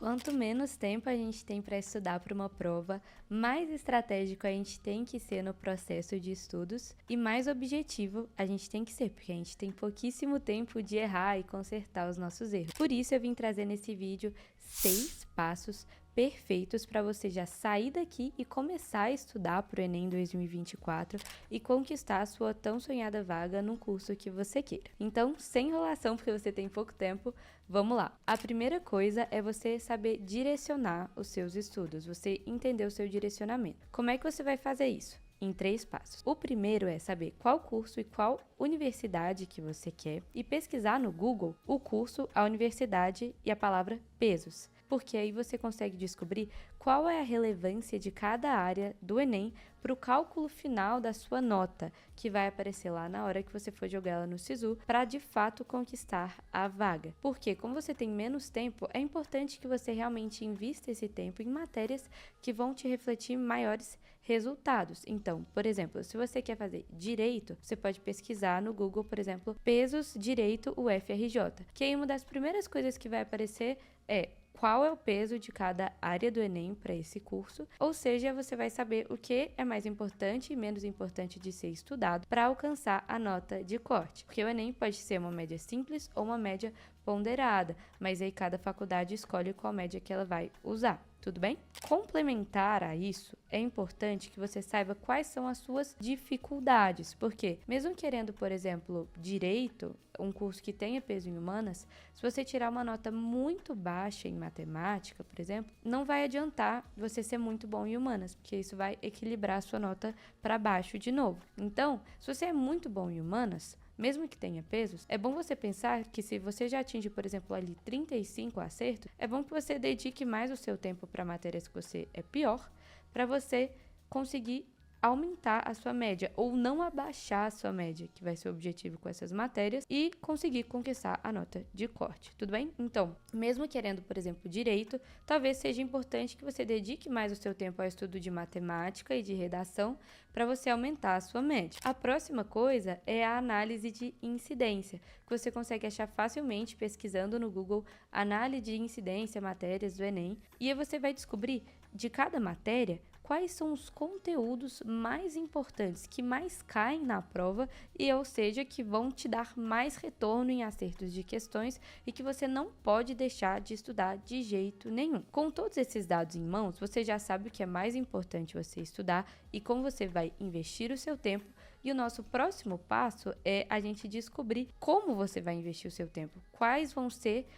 Quanto menos tempo a gente tem para estudar para uma prova, mais estratégico a gente tem que ser no processo de estudos e mais objetivo a gente tem que ser, porque a gente tem pouquíssimo tempo de errar e consertar os nossos erros. Por isso eu vim trazer nesse vídeo 6 passos perfeitos para você já sair daqui e começar a estudar para o Enem 2024 e conquistar a sua tão sonhada vaga num curso que você queira. Então, sem enrolação, porque você tem pouco tempo, vamos lá. A primeira coisa é você saber direcionar os seus estudos, você entender o seu direcionamento. Como é que você vai fazer isso? Em 3 passos. O primeiro é saber qual curso e qual universidade que você quer e pesquisar no Google o curso, a universidade e a palavra pesos, porque aí você consegue descobrir qual é a relevância de cada área do Enem para o cálculo final da sua nota, que vai aparecer lá na hora que você for jogar ela no Sisu, para de fato conquistar a vaga. Porque como você tem menos tempo, é importante que você realmente invista esse tempo em matérias que vão te refletir maiores resultados. Então, por exemplo, se você quer fazer direito, você pode pesquisar no Google, por exemplo, pesos direito UFRJ, que aí uma das primeiras coisas que vai aparecer é qual é o peso de cada área do Enem para esse curso, ou seja, você vai saber o que é mais importante e menos importante de ser estudado para alcançar a nota de corte, porque o Enem pode ser uma média simples ou uma média ponderada, mas aí cada faculdade escolhe qual média que ela vai usar. Tudo bem? Complementar a isso, é importante que você saiba quais são as suas dificuldades, porque mesmo querendo, por exemplo, direito, um curso que tenha peso em humanas, se você tirar uma nota muito baixa em matemática, por exemplo, não vai adiantar você ser muito bom em humanas, porque isso vai equilibrar a sua nota para baixo de novo. Então, se você é muito bom em humanas, mesmo que tenha pesos, é bom você pensar que se você já atinge, por exemplo, ali 35 acertos, é bom que você dedique mais o seu tempo para matérias que você é pior, para você conseguir aumentar a sua média ou não abaixar a sua média, que vai ser o objetivo com essas matérias, e conseguir conquistar a nota de corte, tudo bem? Então, mesmo querendo, por exemplo, direito, talvez seja importante que você dedique mais o seu tempo ao estudo de matemática e de redação para você aumentar a sua média. A próxima coisa é a análise de incidência, que você consegue achar facilmente pesquisando no Google análise de incidência matérias do Enem, e aí você vai descobrir de cada matéria quais são os conteúdos mais importantes, que mais caem na prova e, ou seja, que vão te dar mais retorno em acertos de questões e que você não pode deixar de estudar de jeito nenhum. Com todos esses dados em mãos, você já sabe o que é mais importante você estudar e como você vai investir o seu tempo. E o nosso próximo passo é a gente descobrir como você vai investir o seu tempo, quais vão ser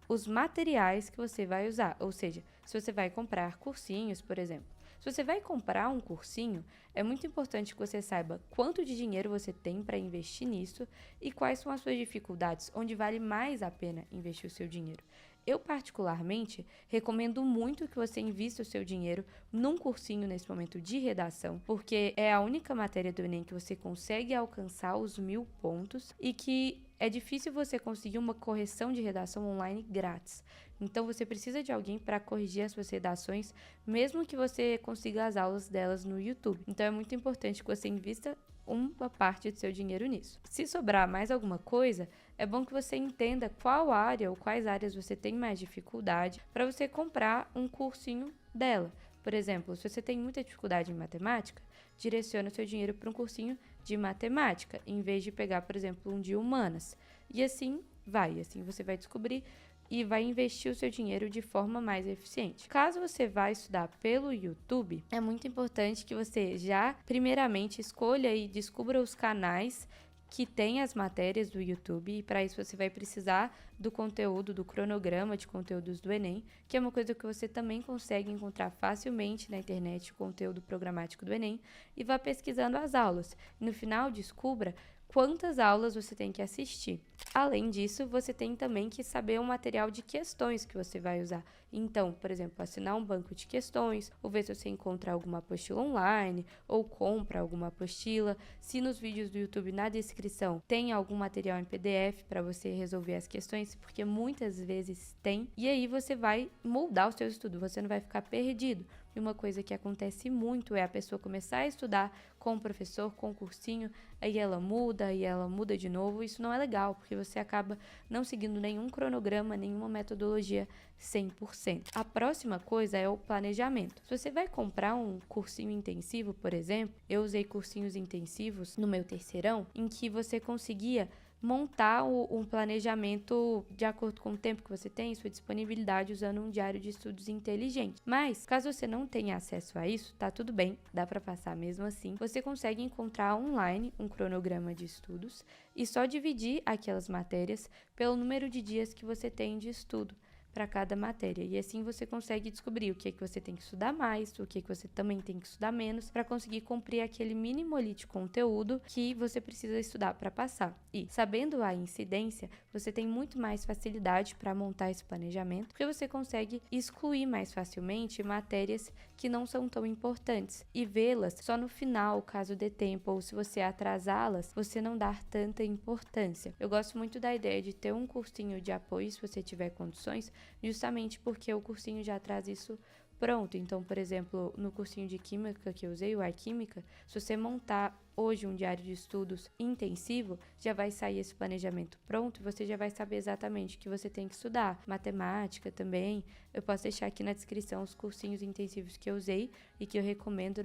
os materiais que você vai usar, ou seja, se você vai comprar cursinhos, por exemplo. Se você vai comprar um cursinho, é muito importante que você saiba quanto de dinheiro você tem para investir nisso e quais são as suas dificuldades, onde vale mais a pena investir o seu dinheiro. Eu, particularmente, recomendo muito que você invista o seu dinheiro num cursinho nesse momento de redação, porque é a única matéria do Enem que você consegue alcançar os 1000 pontos e que é difícil você conseguir uma correção de redação online grátis. Então, você precisa de alguém para corrigir as suas redações, mesmo que você consiga as aulas delas no YouTube. Então, é muito importante que você invista uma parte do seu dinheiro nisso. Se sobrar mais alguma coisa, é bom que você entenda qual área ou quais áreas você tem mais dificuldade para você comprar um cursinho dela. Por exemplo, se você tem muita dificuldade em matemática, direcione o seu dinheiro para um cursinho de matemática, em vez de pegar, por exemplo, um de humanas. E assim você vai descobrir e vai investir o seu dinheiro de forma mais eficiente. Caso você vá estudar pelo YouTube, é muito importante que você já, primeiramente, escolha e descubra os canais que tem as matérias do YouTube, e para isso você vai precisar do conteúdo, do cronograma de conteúdos do Enem, que é uma coisa que você também consegue encontrar facilmente na internet, o conteúdo programático do Enem, e vá pesquisando as aulas. No final, descubra quantas aulas você tem que assistir. Além disso, você tem também que saber o material de questões que você vai usar. Então, por exemplo, assinar um banco de questões, ou ver se você encontra alguma apostila online, ou compra alguma apostila. Se nos vídeos do YouTube, na descrição, tem algum material em PDF para você resolver as questões, porque muitas vezes tem. E aí você vai moldar o seu estudo, você não vai ficar perdido. E uma coisa que acontece muito é a pessoa começar a estudar com o professor, com o cursinho, aí ela muda de novo. Isso não é legal, porque você acaba não seguindo nenhum cronograma, nenhuma metodologia 100%. A próxima coisa é o planejamento. Se você vai comprar um cursinho intensivo, por exemplo, eu usei cursinhos intensivos no meu terceirão, em que você conseguia montar um planejamento de acordo com o tempo que você tem, sua disponibilidade, usando um diário de estudos inteligente. Mas, caso você não tenha acesso a isso, tá tudo bem, dá para passar mesmo assim. Você consegue encontrar online um cronograma de estudos e só dividir aquelas matérias pelo número de dias que você tem de estudo para cada matéria. E assim você consegue descobrir o que é que você tem que estudar mais, o que é que você também tem que estudar menos, para conseguir cumprir aquele mínimo ali de conteúdo que você precisa estudar para passar. E sabendo a incidência, você tem muito mais facilidade para montar esse planejamento, porque você consegue excluir mais facilmente matérias que não são tão importantes e vê-las só no final, caso dê tempo, ou se você atrasá-las, você não dar tanta importância. Eu gosto muito da ideia de ter um cursinho de apoio, se você tiver condições, justamente porque o cursinho já traz isso pronto. Então, por exemplo, no cursinho de Química que eu usei, o iQuímica, se você montar hoje um diário de estudos intensivo, já vai sair esse planejamento pronto e você já vai saber exatamente o que você tem que estudar. Matemática também, eu posso deixar aqui na descrição os cursinhos intensivos que eu usei e que eu recomendo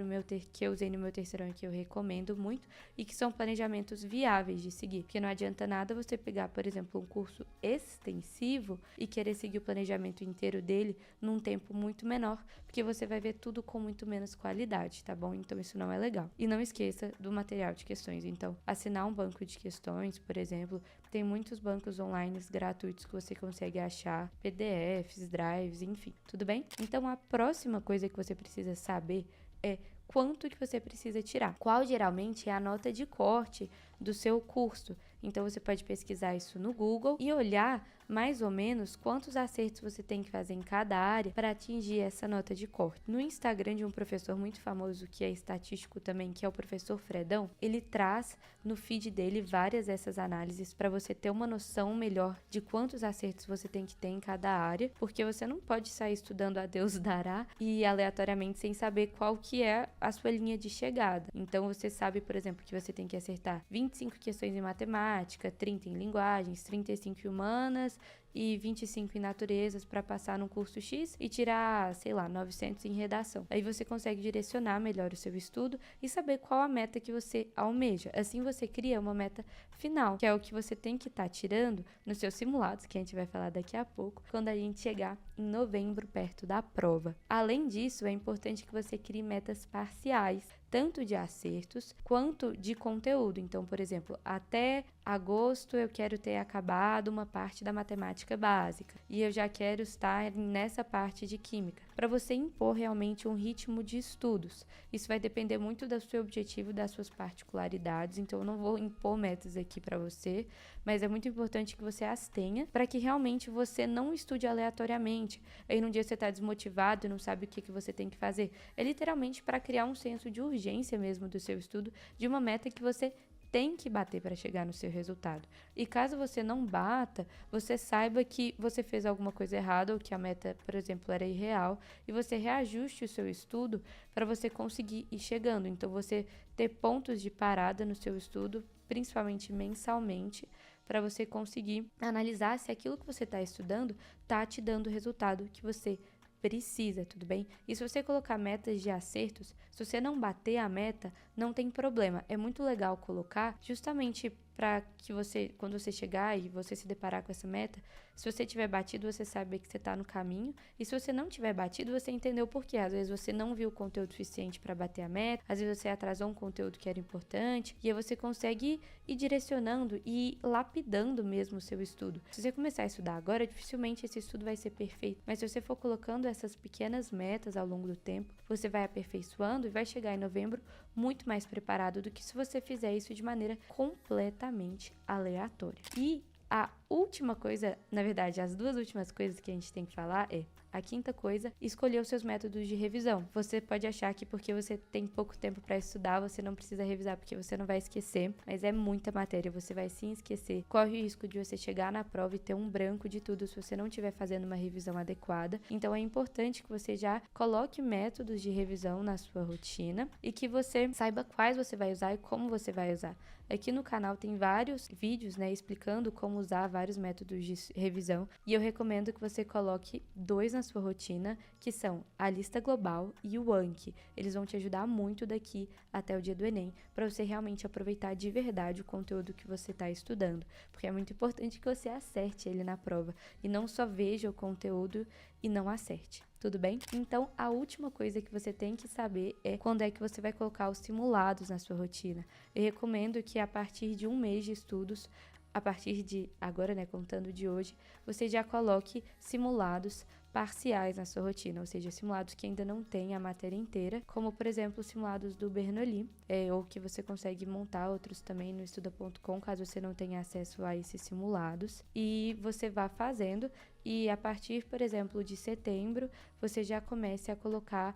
que eu usei no meu terceirão e que eu recomendo muito e que são planejamentos viáveis de seguir, porque não adianta nada você pegar, por exemplo, um curso extensivo e querer seguir o planejamento inteiro dele num tempo muito menor, porque você vai ver tudo com muito menos qualidade, tá bom? Então isso não é legal. E não esqueça do material de questões. Então, assinar um banco de questões, por exemplo, tem muitos bancos online gratuitos que você consegue achar, PDFs, drives, enfim, tudo bem? Então, a próxima coisa que você precisa saber é quanto que você precisa tirar. Qual geralmente é a nota de corte do seu curso. Então, você pode pesquisar isso no Google e olhar mais ou menos quantos acertos você tem que fazer em cada área para atingir essa nota de corte. No Instagram de um professor muito famoso que é estatístico também, que é o professor Fredão, ele traz no feed dele várias dessas análises para você ter uma noção melhor de quantos acertos você tem que ter em cada área, porque você não pode sair estudando a Deus dará e aleatoriamente sem saber qual que é a sua linha de chegada. Então, você sabe, por exemplo, que você tem que acertar 25 questões em matemática, 30 em linguagens, 35 em humanas e 25 em naturezas para passar no curso X e tirar, 900 em redação. Aí você consegue direcionar melhor o seu estudo e saber qual a meta que você almeja. Assim você cria uma meta final, que é o que você tem que estar tirando nos seus simulados, que a gente vai falar daqui a pouco, quando a gente chegar em novembro, perto da prova. Além disso, é importante que você crie metas parciais, tanto de acertos quanto de conteúdo. Então, por exemplo, até agosto eu quero ter acabado uma parte da matemática básica e eu já quero estar nessa parte de química, para você impor realmente um ritmo de estudos. Isso vai depender muito do seu objetivo, das suas particularidades, então eu não vou impor metas aqui para você, mas é muito importante que você as tenha para que realmente você não estude aleatoriamente. Aí num dia você está desmotivado e não sabe o que você tem que fazer. É literalmente para criar um senso de urgência mesmo do seu estudo, de uma meta que você tem que bater para chegar no seu resultado. E caso você não bata, você saiba que você fez alguma coisa errada ou que a meta, por exemplo, era irreal e você reajuste o seu estudo para você conseguir ir chegando. Então, você ter pontos de parada no seu estudo, principalmente mensalmente, para você conseguir analisar se aquilo que você está estudando está te dando o resultado que você precisa, tudo bem? E se você colocar metas de acertos, se você não bater a meta, não tem problema. É muito legal colocar justamente para que você, quando você chegar e você se deparar com essa meta, se você tiver batido, você sabe que você está no caminho. E se você não tiver batido, você entendeu por quê. Às vezes você não viu o conteúdo suficiente para bater a meta, às vezes você atrasou um conteúdo que era importante, e aí você consegue ir direcionando e lapidando mesmo o seu estudo. Se você começar a estudar agora, dificilmente esse estudo vai ser perfeito. Mas se você for colocando essas pequenas metas ao longo do tempo, você vai aperfeiçoando e vai chegar em novembro muito mais preparado do que se você fizer isso de maneira completamente aleatória. E a última coisa, na verdade, as duas últimas coisas que a gente tem que falar é: a quinta coisa, escolher os seus métodos de revisão. Você pode achar que porque você tem pouco tempo para estudar, você não precisa revisar, porque você não vai esquecer, mas é muita matéria, você vai sim esquecer. Corre o risco de você chegar na prova e ter um branco de tudo se você não estiver fazendo uma revisão adequada. Então é importante que você já coloque métodos de revisão na sua rotina e que você saiba quais você vai usar e como você vai usar. Aqui no canal tem vários vídeos, explicando como usar vários métodos de revisão, e eu recomendo que você coloque 2 na sua rotina, que são a lista global e o Anki. Eles vão te ajudar muito daqui até o dia do Enem, para você realmente aproveitar de verdade o conteúdo que você está estudando, porque é muito importante que você acerte ele na prova, e não só veja o conteúdo e não acerte. Tudo bem? Então, a última coisa que você tem que saber é quando é que você vai colocar os simulados na sua rotina. Eu recomendo que a partir de um mês de estudos, a partir de agora, contando de hoje, você já coloque simulados parciais na sua rotina, ou seja, simulados que ainda não têm a matéria inteira, como, por exemplo, os simulados do Bernoulli, ou que você consegue montar outros também no estuda.com, caso você não tenha acesso a esses simulados, e você vá fazendo, e a partir, por exemplo, de setembro, você já comece a colocar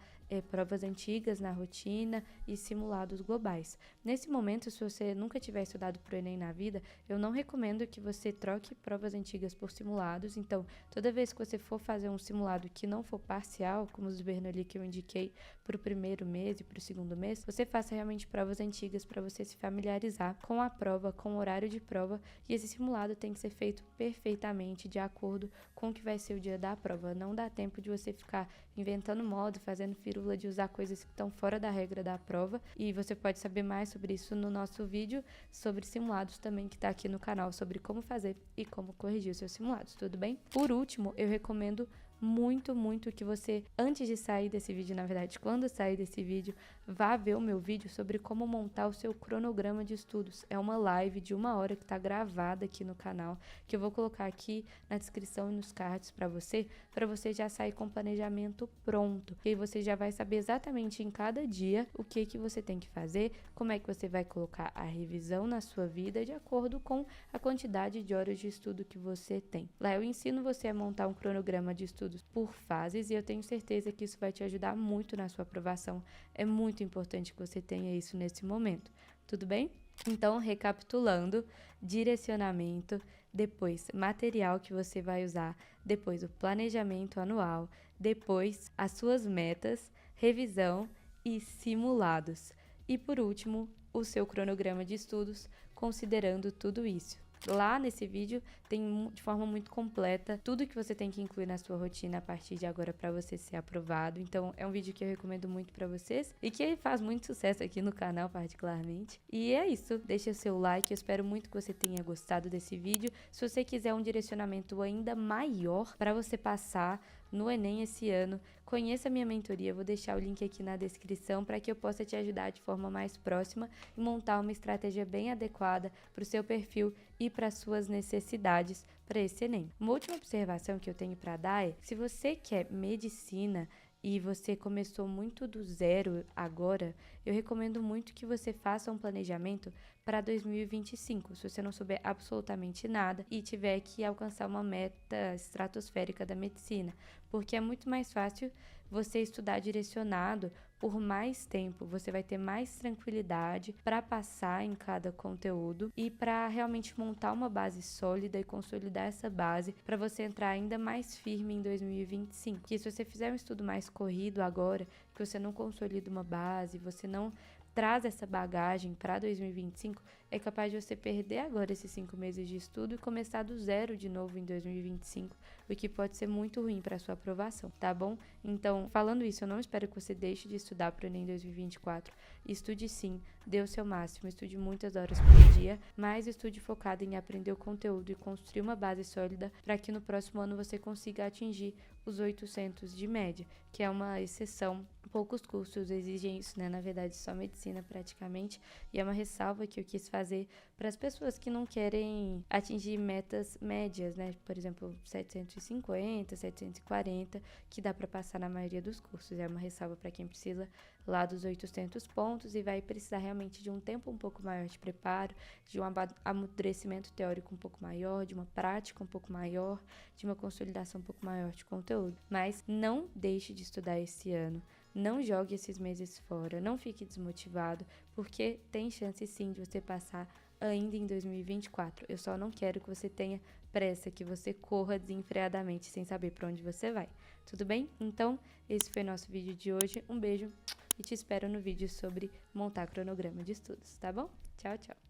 provas antigas na rotina e simulados globais. Nesse momento, se você nunca tiver estudado para o Enem na vida, eu não recomendo que você troque provas antigas por simulados. Então, toda vez que você for fazer um simulado que não for parcial, como os do Bernoulli que eu indiquei para o primeiro mês e para o segundo mês, você faça realmente provas antigas para você se familiarizar com a prova, com o horário de prova, e esse simulado tem que ser feito perfeitamente de acordo com o que vai ser o dia da prova. Não dá tempo de você ficar inventando modo, fazendo firula de usar coisas que estão fora da regra da prova, e você pode saber mais sobre isso no nosso vídeo sobre simulados também, que está aqui no canal, sobre como fazer e como corrigir os seus simulados, tudo bem? Por último, eu recomendo muito que você, antes de sair desse vídeo, na verdade, quando sair desse vídeo, vá ver o meu vídeo sobre como montar o seu cronograma de estudos. É uma live de 1 hora que está gravada aqui no canal, que eu vou colocar aqui na descrição e nos cards para você já sair com o planejamento pronto. E aí você já vai saber exatamente em cada dia o que você tem que fazer, como é que você vai colocar a revisão na sua vida de acordo com a quantidade de horas de estudo que você tem. Lá eu ensino você a montar um cronograma de estudos por fases, e eu tenho certeza que isso vai te ajudar muito na sua aprovação. É muito importante que você tenha isso nesse momento. Tudo bem? Então, recapitulando: direcionamento, depois material que você vai usar, depois o planejamento anual, depois as suas metas, revisão e simulados. E por último, o seu cronograma de estudos, considerando tudo isso. Lá nesse vídeo tem de forma muito completa tudo que você tem que incluir na sua rotina a partir de agora para você ser aprovado. Então é um vídeo que eu recomendo muito para vocês e que faz muito sucesso aqui no canal particularmente. E é isso, deixa seu like, eu espero muito que você tenha gostado desse vídeo. Se você quiser um direcionamento ainda maior para você passar no Enem esse ano, conheça a minha mentoria, vou deixar o link aqui na descrição para que eu possa te ajudar de forma mais próxima e montar uma estratégia bem adequada para o seu perfil e para as suas necessidades para esse Enem. Uma última observação que eu tenho para dar é: se você quer medicina e você começou muito do zero agora, eu recomendo muito que você faça um planejamento para 2025, se você não souber absolutamente nada e tiver que alcançar uma meta estratosférica da medicina, porque é muito mais fácil você estudar direcionado por mais tempo, você vai ter mais tranquilidade para passar em cada conteúdo e para realmente montar uma base sólida e consolidar essa base para você entrar ainda mais firme em 2025. Porque se você fizer um estudo mais corrido agora, que você não consolida uma base, você não traz essa bagagem para 2025, é capaz de você perder agora esses 5 meses de estudo e começar do zero de novo em 2025, o que pode ser muito ruim para sua aprovação, tá bom? Então, falando isso, eu não espero que você deixe de estudar para o Enem 2024. Estude sim, dê o seu máximo, estude muitas horas por dia, mas estude focado em aprender o conteúdo e construir uma base sólida para que no próximo ano você consiga atingir os 800 de média, que é uma exceção. Poucos cursos exigem isso, Na verdade, só medicina praticamente, e é uma ressalva que eu quis fazer para as pessoas que não querem atingir metas médias, né? Por exemplo, 750, 740, que dá para passar na maioria dos cursos. É uma ressalva para quem precisa lá dos 800 pontos e vai precisar realmente de um tempo um pouco maior de preparo, de um amadurecimento teórico um pouco maior, de uma prática um pouco maior, de uma consolidação um pouco maior de conteúdo. Mas não deixe de estudar esse ano. Não jogue esses meses fora, não fique desmotivado, porque tem chance sim de você passar ainda em 2024. Eu só não quero que você tenha pressa, que você corra desenfreadamente sem saber para onde você vai. Tudo bem? Então, esse foi nosso vídeo de hoje. Um beijo e te espero no vídeo sobre montar cronograma de estudos, tá bom? Tchau, tchau!